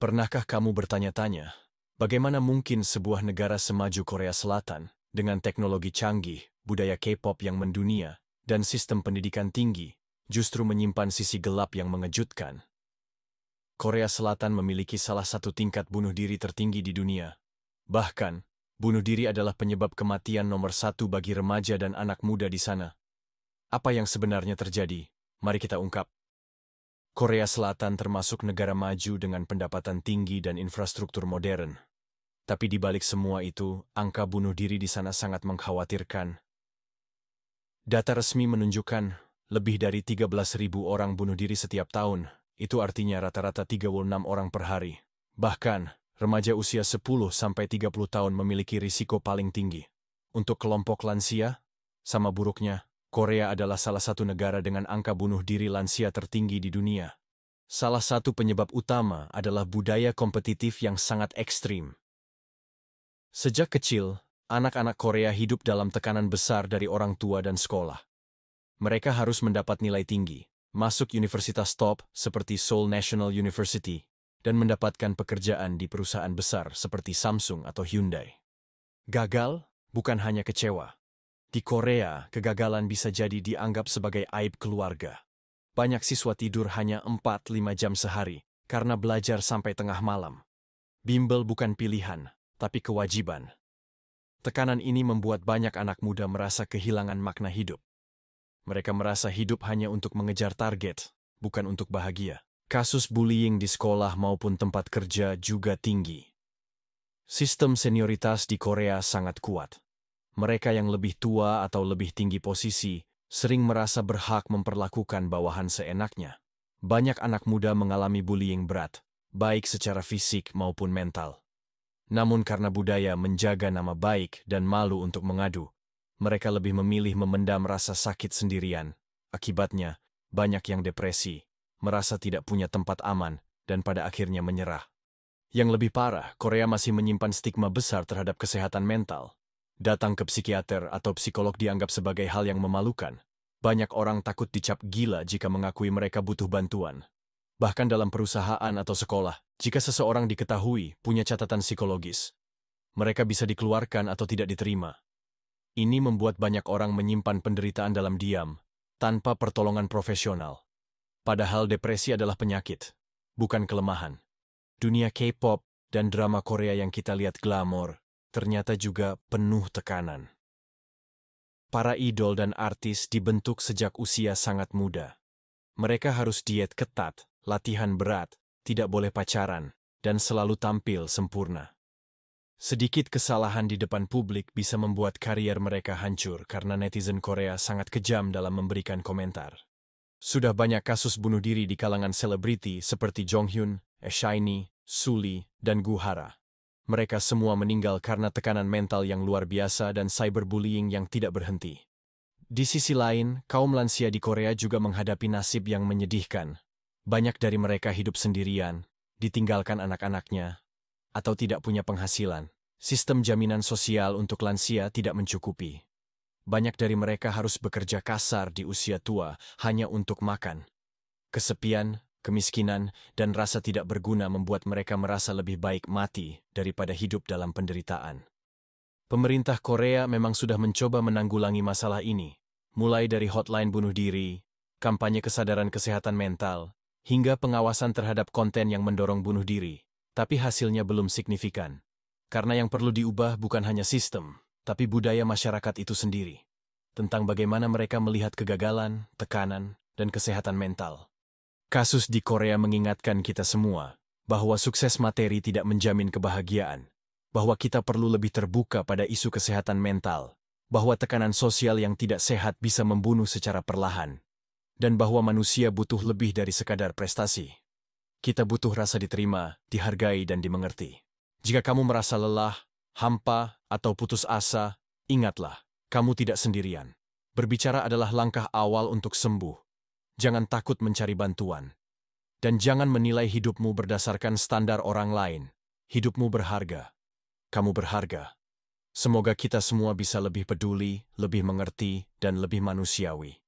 Pernahkah kamu bertanya-tanya, bagaimana mungkin sebuah negara semaju Korea Selatan dengan teknologi canggih, budaya K-pop yang mendunia, dan sistem pendidikan tinggi, justru menyimpan sisi gelap yang mengejutkan? Korea Selatan memiliki salah satu tingkat bunuh diri tertinggi di dunia. Bahkan, bunuh diri adalah penyebab kematian nomor satu bagi remaja dan anak muda di sana. Apa yang sebenarnya terjadi? Mari kita ungkap. Korea Selatan termasuk negara maju dengan pendapatan tinggi dan infrastruktur modern. Tapi di balik semua itu, angka bunuh diri di sana sangat mengkhawatirkan. Data resmi menunjukkan lebih dari 13.000 orang bunuh diri setiap tahun. Itu artinya rata-rata 36 orang per hari. Bahkan, remaja usia 10-30 tahun memiliki risiko paling tinggi. Untuk kelompok lansia, sama buruknya, Korea adalah salah satu negara dengan angka bunuh diri lansia tertinggi di dunia. Salah satu penyebab utama adalah budaya kompetitif yang sangat ekstrim. Sejak kecil, anak-anak Korea hidup dalam tekanan besar dari orang tua dan sekolah. Mereka harus mendapat nilai tinggi, masuk universitas top seperti Seoul National University, dan mendapatkan pekerjaan di perusahaan besar seperti Samsung atau Hyundai. Gagal bukan hanya kecewa. Di Korea, kegagalan bisa jadi dianggap sebagai aib keluarga. Banyak siswa tidur hanya 4-5 jam sehari karena belajar sampai tengah malam. Bimbel bukan pilihan, tapi kewajiban. Tekanan ini membuat banyak anak muda merasa kehilangan makna hidup. Mereka merasa hidup hanya untuk mengejar target, bukan untuk bahagia. Kasus bullying di sekolah maupun tempat kerja juga tinggi. Sistem senioritas di Korea sangat kuat. Mereka yang lebih tua atau lebih tinggi posisi sering merasa berhak memperlakukan bawahan seenaknya. Banyak anak muda mengalami bullying berat, baik secara fisik maupun mental. Namun karena budaya menjaga nama baik dan malu untuk mengadu, mereka lebih memilih memendam rasa sakit sendirian. Akibatnya, banyak yang depresi, merasa tidak punya tempat aman, dan pada akhirnya menyerah. Yang lebih parah, Korea masih menyimpan stigma besar terhadap kesehatan mental. Datang ke psikiater atau psikolog dianggap sebagai hal yang memalukan. Banyak orang takut dicap gila jika mengakui mereka butuh bantuan. Bahkan dalam perusahaan atau sekolah, jika seseorang diketahui punya catatan psikologis, mereka bisa dikeluarkan atau tidak diterima. Ini membuat banyak orang menyimpan penderitaan dalam diam, tanpa pertolongan profesional. Padahal depresi adalah penyakit, bukan kelemahan. Dunia K-pop dan drama Korea yang kita lihat glamor, ternyata juga penuh tekanan. Para idol dan artis dibentuk sejak usia sangat muda. Mereka harus diet ketat, latihan berat, tidak boleh pacaran, dan selalu tampil sempurna. Sedikit kesalahan di depan publik bisa membuat karier mereka hancur karena netizen Korea sangat kejam dalam memberikan komentar. Sudah banyak kasus bunuh diri di kalangan selebriti seperti Jonghyun, SHINee, Sulli, dan Gu Hara. Mereka semua meninggal karena tekanan mental yang luar biasa dan cyberbullying yang tidak berhenti. Di sisi lain, kaum lansia di Korea juga menghadapi nasib yang menyedihkan. Banyak dari mereka hidup sendirian, ditinggalkan anak-anaknya, atau tidak punya penghasilan. Sistem jaminan sosial untuk lansia tidak mencukupi. Banyak dari mereka harus bekerja kasar di usia tua hanya untuk makan. Kesepian, kemiskinan, dan rasa tidak berguna membuat mereka merasa lebih baik mati daripada hidup dalam penderitaan. Pemerintah Korea memang sudah mencoba menanggulangi masalah ini, mulai dari hotline bunuh diri, kampanye kesadaran kesehatan mental, hingga pengawasan terhadap konten yang mendorong bunuh diri. Tapi hasilnya belum signifikan. Karena yang perlu diubah bukan hanya sistem, tapi budaya masyarakat itu sendiri. Tentang bagaimana mereka melihat kegagalan, tekanan, dan kesehatan mental. Kasus di Korea mengingatkan kita semua bahwa sukses materi tidak menjamin kebahagiaan, bahwa kita perlu lebih terbuka pada isu kesehatan mental, bahwa tekanan sosial yang tidak sehat bisa membunuh secara perlahan, dan bahwa manusia butuh lebih dari sekadar prestasi. Kita butuh rasa diterima, dihargai, dan dimengerti. Jika kamu merasa lelah, hampa, atau putus asa, ingatlah, kamu tidak sendirian. Berbicara adalah langkah awal untuk sembuh. Jangan takut mencari bantuan. Dan jangan menilai hidupmu berdasarkan standar orang lain. Hidupmu berharga. Kamu berharga. Semoga kita semua bisa lebih peduli, lebih mengerti, dan lebih manusiawi.